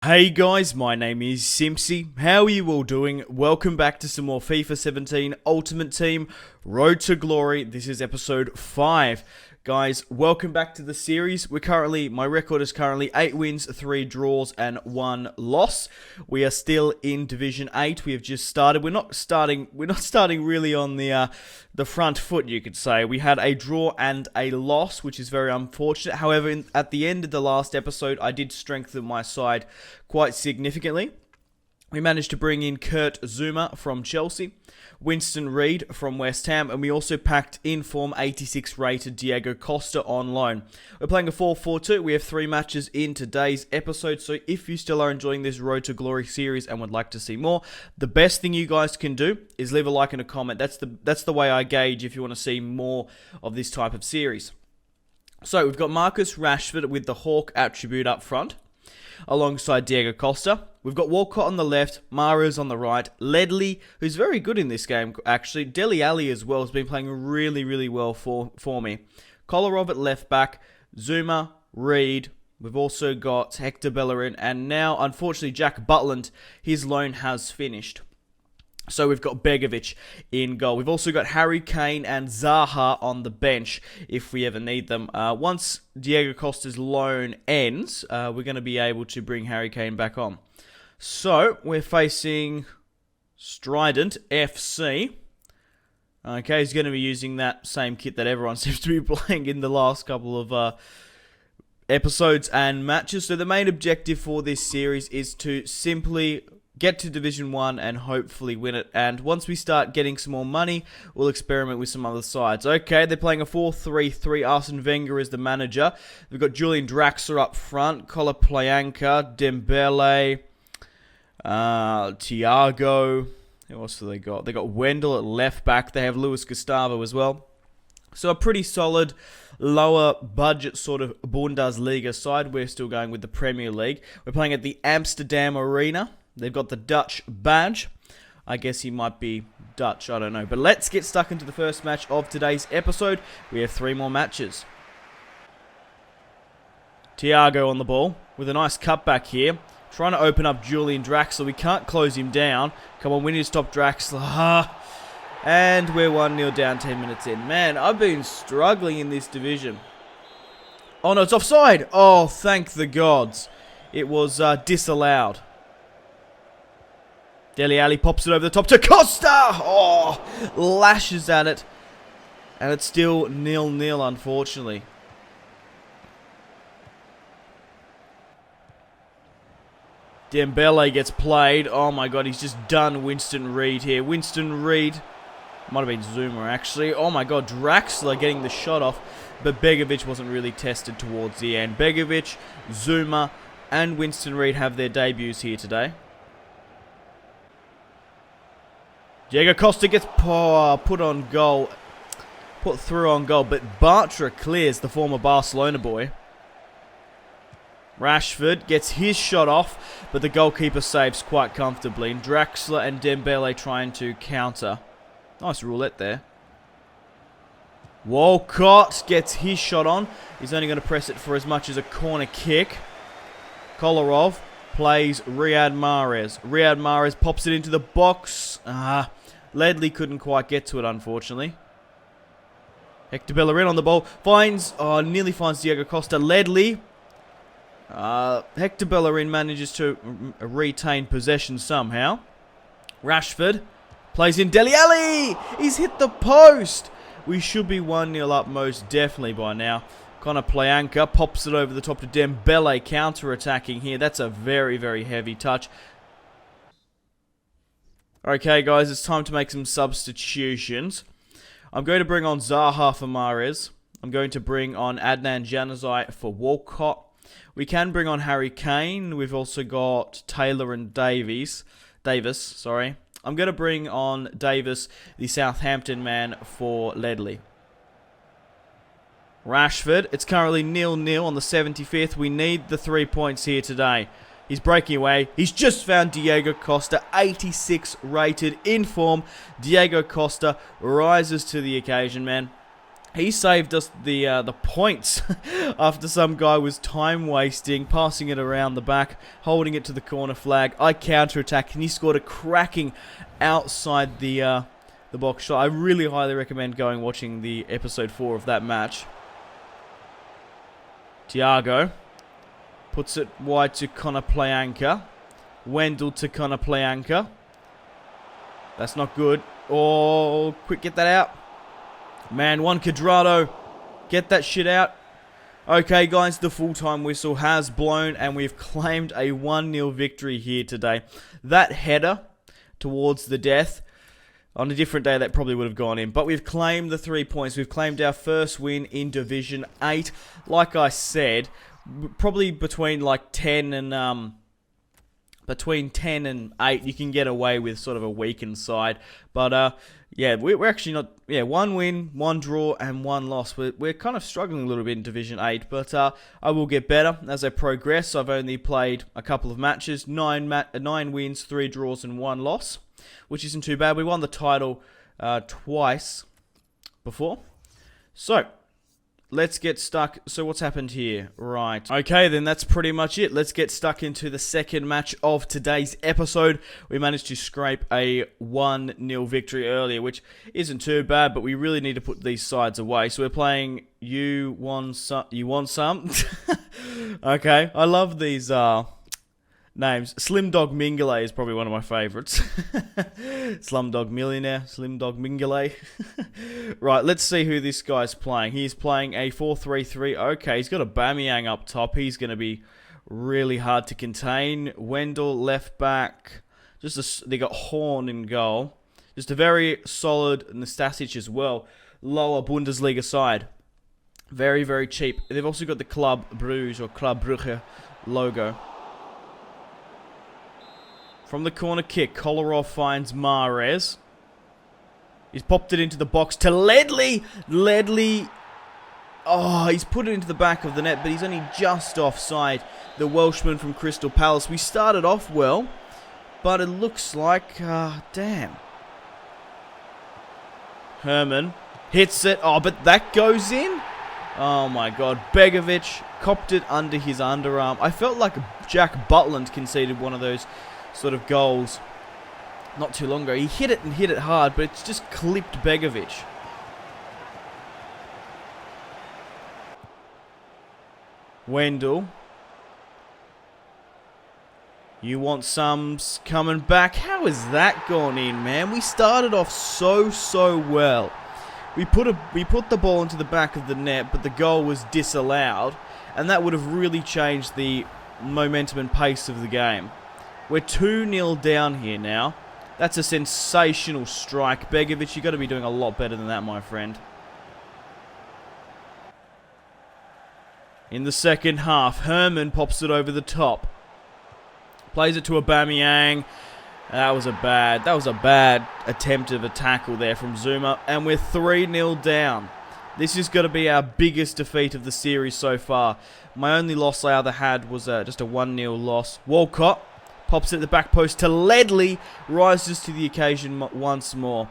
Hey guys, my name is Simpzy. How are you all doing? Welcome back to some more FIFA 17 Ultimate Team Road to Glory. This is episode 5. Guys, welcome back to the series. My record is currently 8 wins, 3 draws, and 1 loss. We are still in Division 8. We have just started. We're not starting really on the front foot, you could say. We had a draw and a loss, which is very unfortunate. However, at the end of the last episode, I did strengthen my side quite significantly. We managed to bring in Kurt Zouma from Chelsea, Winston Reid from West Ham, and we also packed in form 86 rated Diego Costa on loan. We're playing a 4-4-2. We have 3 matches in today's episode, so if you still are enjoying this Road to Glory series and would like to see more, the best thing you guys can do is leave a like and a comment. That's the way I gauge if you want to see more of this type of series. So we've got Marcus Rashford with the Hawk attribute up front, alongside Diego Costa. We've got Walcott on the left, Mahrez on the right, Ledley, who's very good in this game, actually. Dele Alli as well has been playing really, really well for me. Kolarov at left back, Zouma, Reid. We've also got Hector Bellerin, and now, unfortunately, Jack Butland, his loan has finished. So we've got Begovic in goal. We've also got Harry Kane and Zaha on the bench if we ever need them. Once Diego Costa's loan ends, we're going to be able to bring Harry Kane back on. So we're facing Strident FC. Okay, he's going to be using that same kit that everyone seems to be playing in the last couple of episodes and matches. So the main objective for this series is to simply get to Division 1 and hopefully win it. And once we start getting some more money, we'll experiment with some other sides. Okay, they're playing a 4-3-3. Arsene Wenger is the manager. We've got Julian Draxler up front, Playanka, Dembele, Thiago. Who else do they got? They got Wendell at left back. They have Luis Gustavo as well. So a pretty solid, lower budget sort of Bundesliga side. We're still going with the Premier League. We're playing at the Amsterdam Arena. They've got the Dutch badge. I guess he might be Dutch, I don't know. But let's get stuck into the first match of today's episode. We have 3 more matches. Thiago on the ball with a nice cutback here. Trying to open up Julian Draxler. We can't close him down. Come on, we need to stop Draxler. And we're 1-0 down 10 minutes in. Man, I've been struggling in this division. Oh no, it's offside. Oh, thank the gods. It was disallowed. Dele Alli pops it over the top to Costa! Oh, lashes at it. And it's still 0-0, unfortunately. Dembele gets played. Oh my god, he's just done Winston Reid here. Winston Reid. Might have been Zouma, actually. Oh my god, Draxler getting the shot off. But Begovic wasn't really tested towards the end. Begovic, Zouma, and Winston Reid have their debuts here today. Diego Costa gets put on goal. Put through on goal. But Bartra clears, the former Barcelona boy. Rashford gets his shot off, but the goalkeeper saves quite comfortably. And Draxler and Dembele trying to counter. Nice roulette there. Walcott gets his shot on. He's only going to press it for as much as a corner kick. Kolarov plays Riyad Mahrez. Riyad Mahrez pops it into the box. Ledley couldn't quite get to it, unfortunately. Hector Bellerin on the ball. Nearly finds Diego Costa. Ledley. Hector Bellerin manages to retain possession somehow. Rashford plays in Dele Alli. He's hit the post. We should be 1-0 up most definitely by now. Playanka pops it over the top to Dembele, counter-attacking here. That's a very, very heavy touch. Okay, guys, it's time to make some substitutions. I'm going to bring on Zaha for Mahrez. I'm going to bring on Adnan Januzaj for Walcott. We can bring on Harry Kane. We've also got Taylor and Davis. I'm going to bring on Davis, the Southampton man, for Ledley. Rashford, it's currently 0-0 on the 75th. We need the 3 points here today. He's breaking away. He's just found Diego Costa, 86 rated, in form. Diego Costa rises to the occasion, man. He saved us the points after some guy was time wasting, passing it around the back, holding it to the corner flag. I counter-attacked, and he scored a cracking outside the box shot. I really highly recommend watching the episode 4 of that match. Thiago puts it wide to Konoplyanka. Wendell to Konoplyanka. That's not good. Oh, quick, get that out. Man, Juan Cuadrado, get that shit out. Okay, guys, the full-time whistle has blown, and we've claimed a 1-0 victory here today. That header towards the death, on a different day, that probably would have gone in. But we've claimed the 3 points. We've claimed our first win in Division 8. Like I said, probably between 10 and 8, you can get away with sort of a weakened side. But yeah, we're actually not. Yeah, 1 win, 1 draw, and 1 loss. We're kind of struggling a little bit in Division 8, but I will get better as I progress. I've only played a couple of matches, 9 wins, 3 draws, and 1 loss, which isn't too bad. We won the title twice before. So, let's get stuck. So what's happened here? Right. Okay, then that's pretty much it. Let's get stuck into the second match of today's episode. We managed to scrape a 1-0 victory earlier, which isn't too bad, but we really need to put these sides away. So we're playing You Want Some? Okay, I love these names. Slim Dog Mingale is probably one of my favourites. Slumdog Millionaire, Slim Dog Mingale. Right, let's see who this guy's playing. He's playing a 4-3-3. Okay, he's got a Aubameyang up top. He's going to be really hard to contain. Wendell, left back. They got Horn in goal. Just a very solid Nastasic as well. Lower Bundesliga side. Very, very cheap. They've also got the Club Bruges or Club Brugge logo. From the corner kick, Kolarov finds Mahrez. He's popped it into the box to Ledley. Ledley. Oh, he's put it into the back of the net, but he's only just offside. The Welshman from Crystal Palace. We started off well, but it looks like, damn. Herman hits it. Oh, but that goes in. Oh my God. Begovic copped it under his underarm. I felt like Jack Butland conceded one of those sort of goals not too long ago. He hit it and hit it hard, but it's just clipped Begovic. Wendell. You Want Some's coming back. How has that gone in, man? We started off so well. We put the ball into the back of the net, but the goal was disallowed, and that would have really changed the momentum and pace of the game. We're 2-0 down here now. That's a sensational strike. Begovic, you've got to be doing a lot better than that, my friend. In the second half, Herman pops it over the top. Plays it to Aubameyang. That was a bad attempt of a tackle there from Zuma. And we're 3-0 down. This is going to be our biggest defeat of the series so far. My only loss I ever had was just a 1-0 loss. Walcott pops it at the back post to Ledley. Rises to the occasion once more.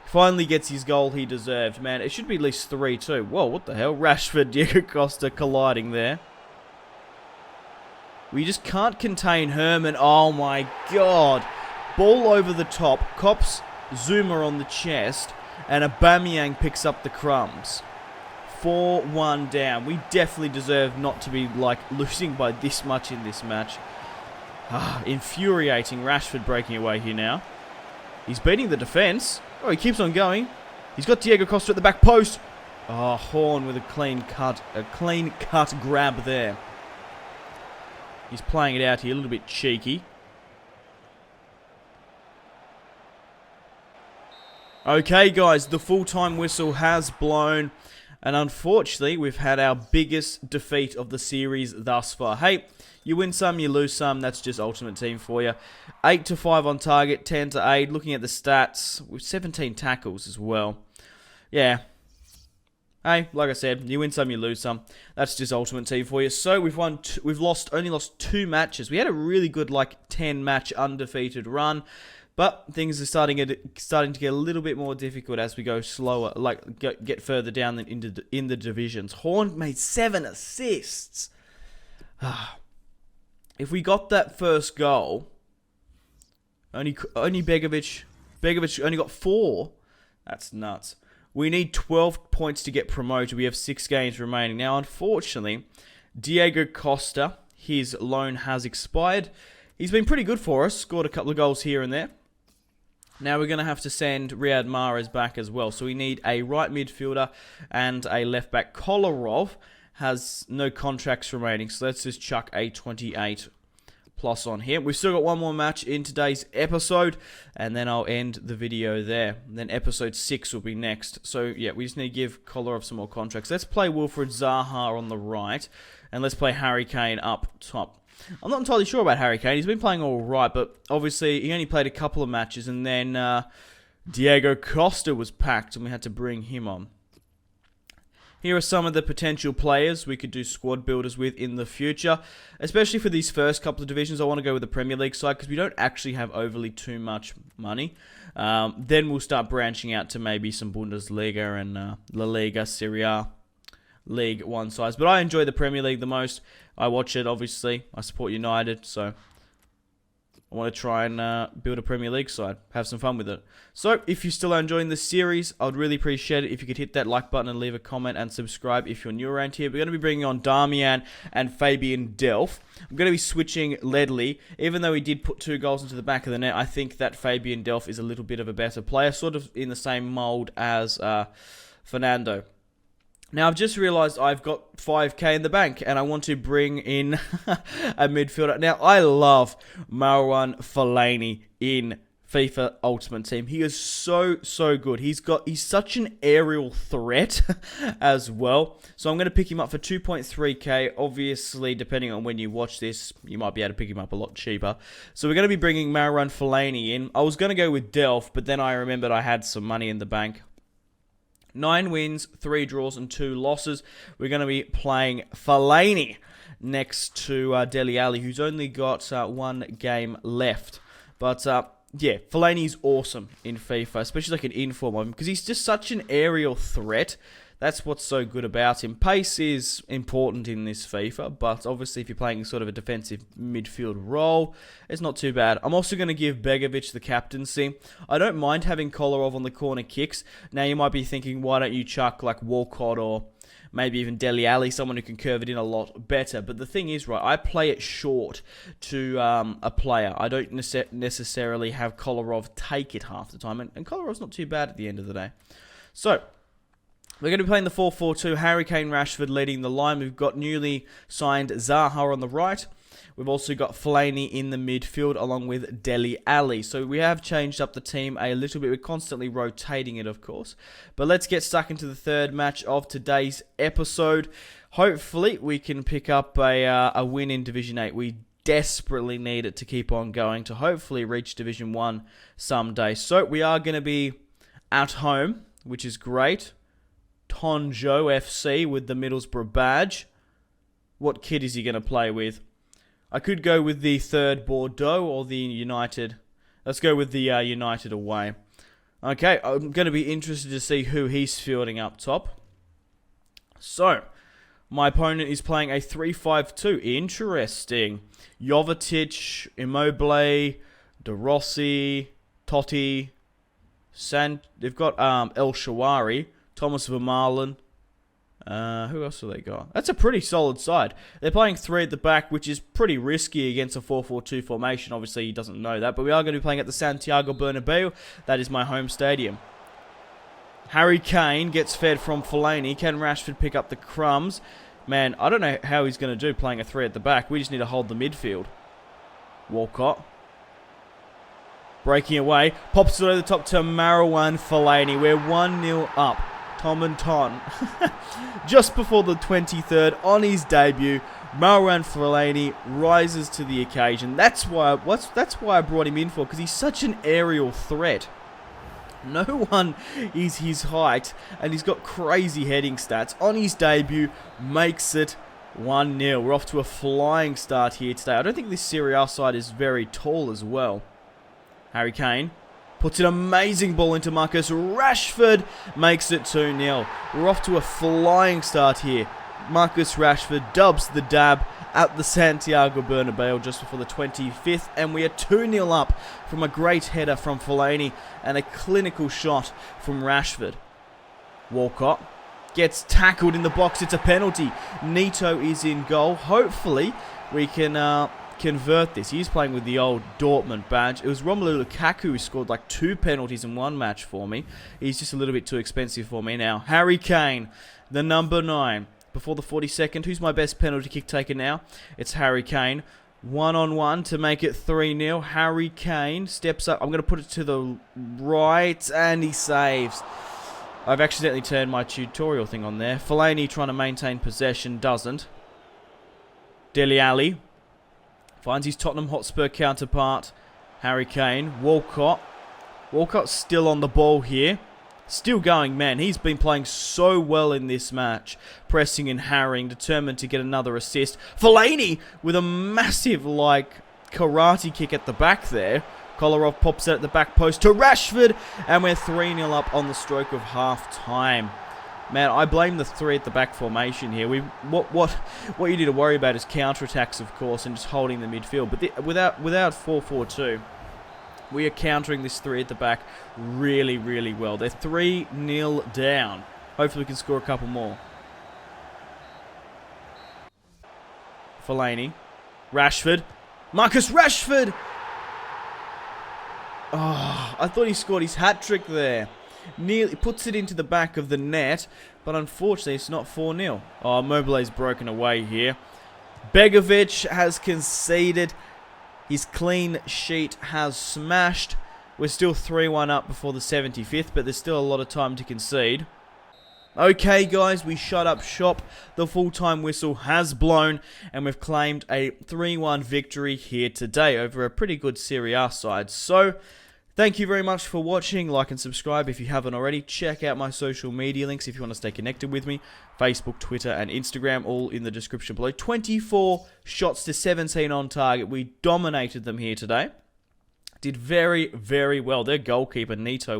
Finally gets his goal he deserved. Man, it should be at least 3 too. Whoa, what the hell? Rashford, Diego Costa colliding there. We just can't contain Herman. Oh my God. Ball over the top. Cops Zuma on the chest. And Aubameyang picks up the crumbs. 4-1 down. We definitely deserve not to be losing by this much in this match. Infuriating. Rashford breaking away here now. He's beating the defense. Oh, he keeps on going. He's got Diego Costa at the back post. Oh, Horn with a clean cut grab there. He's playing it out here, a little bit cheeky. Okay, guys, the full-time whistle has blown. And unfortunately, we've had our biggest defeat of the series thus far. Hey, you win some, you lose some. That's just Ultimate Team for you. 8-5 on target, 10-8. Looking at the stats, with 17 tackles as well. Yeah. Hey, like I said, you win some, you lose some. That's just Ultimate Team for you. So we've only lost 2 matches. We had a really good 10-match undefeated run. But things are starting to get a little bit more difficult as we go slower, like get further down in the divisions. Horn made 7 assists. If we got that first goal, only Begovic only got 4. That's nuts. We need 12 points to get promoted. We have 6 games remaining. Now, unfortunately, Diego Costa, his loan has expired. He's been pretty good for us. Scored a couple of goals here and there. Now we're going to have to send Riyad Mahrez back as well. So we need a right midfielder and a left back. Kolarov has no contracts remaining. So let's just chuck a 28 plus on here. We've still got one more match in today's episode, and then I'll end the video there. And then episode 6 will be next. So yeah, we just need to give Kolarov some more contracts. Let's play Wilfried Zaha on the right, and let's play Harry Kane up top. I'm not entirely sure about Harry Kane. He's been playing all right, but obviously he only played a couple of matches, and then Diego Costa was packed, and we had to bring him on. Here are some of the potential players we could do squad builders with in the future, especially for these first couple of divisions. I want to go with the Premier League side because we don't actually have overly too much money. Then we'll start branching out to maybe some Bundesliga and La Liga, Serie A, League One sides. But I enjoy the Premier League the most. I watch it, obviously. I support United, so I want to try and build a Premier League side. Have some fun with it. So, if you're still enjoying this series, I'd really appreciate it if you could hit that like button and leave a comment and subscribe if you're new around here. We're going to be bringing on Darmian and Fabian Delph. I'm going to be switching Ledley. Even though he did put 2 goals into the back of the net, I think that Fabian Delph is a little bit of a better player, sort of in the same mould as Fernando. Now, I've just realised I've got 5k in the bank, and I want to bring in a midfielder. Now, I love Marouane Fellaini in FIFA Ultimate Team. He is so good. He's such an aerial threat as well. So I'm going to pick him up for 2.3k. Obviously, depending on when you watch this, you might be able to pick him up a lot cheaper. So we're going to be bringing Marouane Fellaini in. I was going to go with Delph, but then I remembered I had some money in the bank. 9 wins, 3 draws, and 2 losses. We're going to be playing Fellaini next to Dele Alli, who's only got 1 game left. But, yeah, Fellaini's awesome in FIFA, especially like an inform of him, because he's just such an aerial threat. That's what's so good about him. Pace is important in this FIFA, but obviously if you're playing sort of a defensive midfield role, it's not too bad. I'm also going to give Begovic the captaincy. I don't mind having Kolarov on the corner kicks. Now you might be thinking, why don't you chuck like Walcott or maybe even Dele Alli, someone who can curve it in a lot better. But the thing is, right, I play it short to a player. I don't necessarily have Kolarov take it half the time, and Kolarov's not too bad at the end of the day. So, we're going to be playing the 4-4-2, Harry Kane, Rashford leading the line. We've got newly signed Zaha on the right. We've also got Fellaini in the midfield along with Dele Alli. So we have changed up the team a little bit. We're constantly rotating it, of course. But let's get stuck into the third match of today's episode. Hopefully we can pick up a win in Division 8. We desperately need it to keep on going to hopefully reach Division 1 someday. So we are going to be at home, which is great. Tonjo FC with the Middlesbrough badge. What kit is he going to play with? I could go with the third Bordeaux or the United. Let's go with the United away. Okay, I'm going to be interested to see who he's fielding up top. So, my opponent is playing a 3-5-2. Interesting. Jovetic, Immobile, De Rossi, Totti, they've got El Shawari, Thomas Vermaelen. Who else have they got? That's a pretty solid side. They're playing 3 at the back, which is pretty risky against a 4-4-2 formation. Obviously, he doesn't know that. But we are going to be playing at the Santiago Bernabeu. That is my home stadium. Harry Kane gets fed from Fellaini. Can Rashford pick up the crumbs? Man, I don't know how he's going to do playing a 3 at the back. We just need to hold the midfield. Walcott. Breaking away. Pops it over the top to Marouane Fellaini. We're 1-0 up. Tom and Ton. Just before the 23rd, on his debut, Marouane Fellaini rises to the occasion. That's why I brought him in for, because he's such an aerial threat. No one is his height, and he's got crazy heading stats. On his debut, makes it 1-0. We're off to a flying start here today. I don't think this Serie A side is very tall as well. Harry Kane puts an amazing ball into Marcus Rashford, makes it 2-0. We're off to a flying start here. Marcus Rashford dubs the dab at the Santiago Bernabeu just before the 25th, and we are 2-0 up from a great header from Fellaini and a clinical shot from Rashford. Walcott gets tackled in the box. It's a penalty. Neto is in goal. Hopefully we can convert this. He's playing with the old Dortmund badge. It was Romelu Lukaku who scored like 2 penalties in one match for me. He's just a little bit too expensive for me now. Harry Kane, the number 9. Before the 42nd, who's my best penalty kick taker now? It's Harry Kane. 1-on-1 to make it 3-0. Harry Kane steps up. I'm going to put it to the right, and he saves. I've accidentally turned my tutorial thing on there. Fellaini trying to maintain possession, doesn't. Dele Alli finds his Tottenham Hotspur counterpart, Harry Kane. Walcott. Walcott's still on the ball here. Still going, man. He's been playing so well in this match. Pressing and harrying, determined to get another assist. Fellaini with a massive, karate kick at the back there. Kolarov pops it at the back post to Rashford, and we're 3-0 up on the stroke of half-time. Man, I blame the 3 at the back formation here. What you need to worry about is counter-attacks, of course, and just holding the midfield. But without 4-4-2... we are countering this 3 at the back really, really well. They're 3-0 down. Hopefully we can score a couple more. Fellaini. Rashford. Marcus Rashford! Oh, I thought he scored his hat-trick there. Nearly puts it into the back of the net, but unfortunately it's not 4-0. Oh, Mobile's broken away here. Begovic has conceded. His clean sheet has smashed. We're still 3-1 up before the 75th, but there's still a lot of time to concede. Okay, guys, we shut up shop. The full-time whistle has blown, and we've claimed a 3-1 victory here today over a pretty good Serie A side. So, thank you very much for watching. Like and subscribe if you haven't already. Check out my social media links if you want to stay connected with me. Facebook, Twitter, and Instagram, all in the description below. 24 shots to 17 on target. We dominated them here today. Did very, very well. Their goalkeeper, Neto,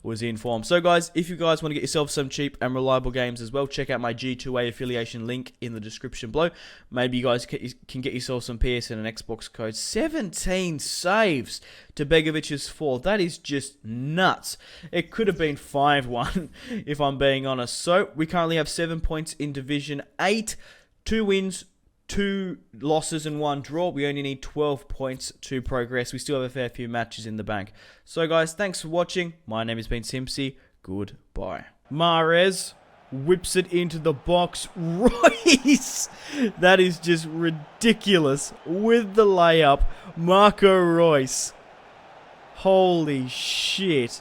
was in form. So, guys, if you guys want to get yourself some cheap and reliable games as well, check out my G2A affiliation link in the description below. Maybe you guys can get yourself some PSN and Xbox codes. 17 saves to Begovic's 4. That is just nuts. It could have been 5-1 if I'm being honest. So, we currently have 7 points in Division 8. 2 wins, 2 losses and 1 draw. We only need 12 points to progress. We still have a fair few matches in the bank. So, guys, thanks for watching. My name has been Simpzy. Goodbye. Mahrez whips it into the box. Royce! That is just ridiculous. With the layup, Marco Reus. Holy shit.